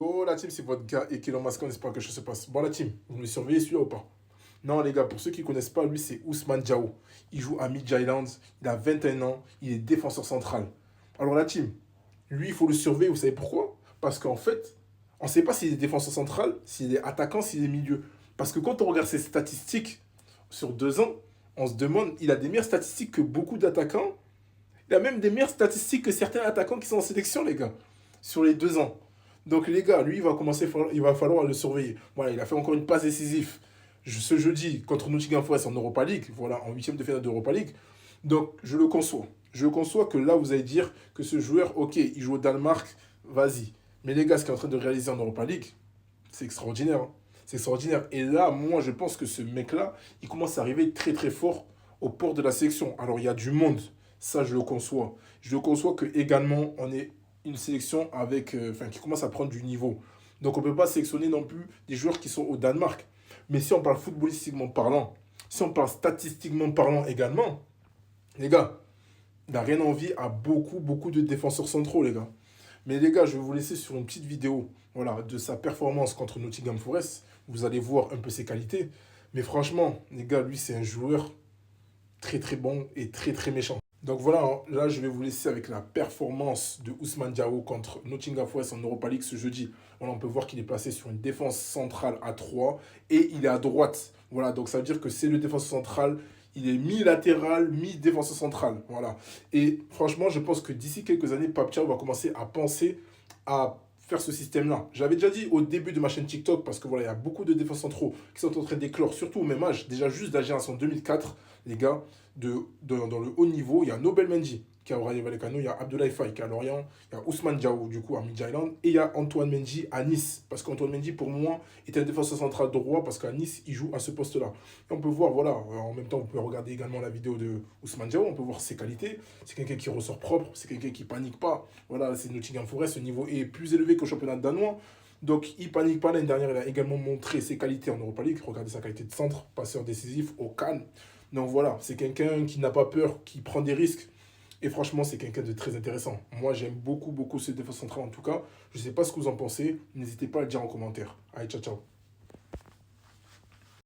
Oh la team, c'est votre gars et Elon Musk, on espère que je se passe. Bon la team, vous me surveillez celui-là ou pas? Non les gars, pour ceux qui ne connaissent pas, lui c'est Ousmane Diao. Il joue à Midtjylland, il a 21 ans, il est défenseur central. Alors la team, lui il faut le surveiller, vous savez pourquoi? Parce qu'en fait, on ne sait pas s'il est défenseur central, s'il est attaquant, s'il est milieu. Parce que quand on regarde ses statistiques sur 2 ans, on se demande, il a des meilleures statistiques que beaucoup d'attaquants. Il a même des meilleures statistiques que certains attaquants qui sont en sélection, les gars, sur les 2 ans. Donc, les gars, lui, il va falloir le surveiller. Voilà, il a fait encore une passe décisive ce jeudi contre Nottingham Forest en Europa League, voilà, en huitième de finale d'Europa League. Donc, je le conçois. Je conçois que là, vous allez dire que ce joueur, ok, il joue au Danemark, vas-y. Mais les gars, ce qu'il est en train de réaliser en Europa League, c'est extraordinaire, hein. C'est extraordinaire. Et là, moi, je pense que ce mec-là, il commence à arriver très très fort au port de la sélection. Alors, il y a du monde. Ça, je le conçois. Je le conçois que également, on est une sélection avec, qui commence à prendre du niveau. Donc, on ne peut pas sélectionner non plus des joueurs qui sont au Danemark. Mais si on parle footballistiquement parlant, si on parle statistiquement parlant également, les gars, il n'a rien envie à beaucoup, beaucoup de défenseurs centraux, les gars. Mais les gars, je vais vous laisser sur une petite vidéo, voilà, de sa performance contre Nottingham Forest. Vous allez voir un peu ses qualités. Mais franchement, les gars, lui, c'est un joueur très très bon et très très méchant. Donc voilà, hein, là je vais vous laisser avec la performance de Ousmane Diao contre Nottingham Forest en Europa League ce jeudi. Voilà, on peut voir qu'il est placé sur une défense centrale à 3 et il est à droite. Voilà, donc ça veut dire que c'est le défenseur central. Il est mi-latéral, mi-défenseur central. Voilà. Et franchement, je pense que d'ici quelques années, Pape Thiaw va commencer à penser à faire ce système-là. J'avais déjà dit au début de ma chaîne TikTok, parce que voilà, il y a beaucoup de défenseurs centraux qui sont en train d'éclore, surtout au même âge, déjà juste de la génération 2004, les gars, dans le haut niveau, il y a Nobel Mendy qui est au Rayo Vallecano, il y a Abdoulaye Faye qui est à Lorient, il y a Ousmane Diao du coup à Midtjylland et il y a Antoine Mendy à Nice. Parce qu'Antoine Mendy pour moi est un défenseur central droit parce qu'à Nice il joue à ce poste-là. Et on peut voir, voilà, en même temps on peut regarder également la vidéo de Ousmane Diao, on peut voir ses qualités. C'est quelqu'un qui ressort propre, c'est quelqu'un qui panique pas. Voilà, c'est Nottingham Forest, ce niveau est plus élevé qu'au championnat danois. Donc il panique pas. L'année dernière, il a également montré ses qualités en Europa League. Regardez sa qualité de centre, passeur décisif au Cannes. Donc voilà, c'est quelqu'un qui n'a pas peur, qui prend des risques. Et franchement, c'est quelqu'un de très intéressant. Moi, j'aime beaucoup, beaucoup ce défense central en tout cas. Je ne sais pas ce que vous en pensez. N'hésitez pas à le dire en commentaire. Allez, ciao, ciao.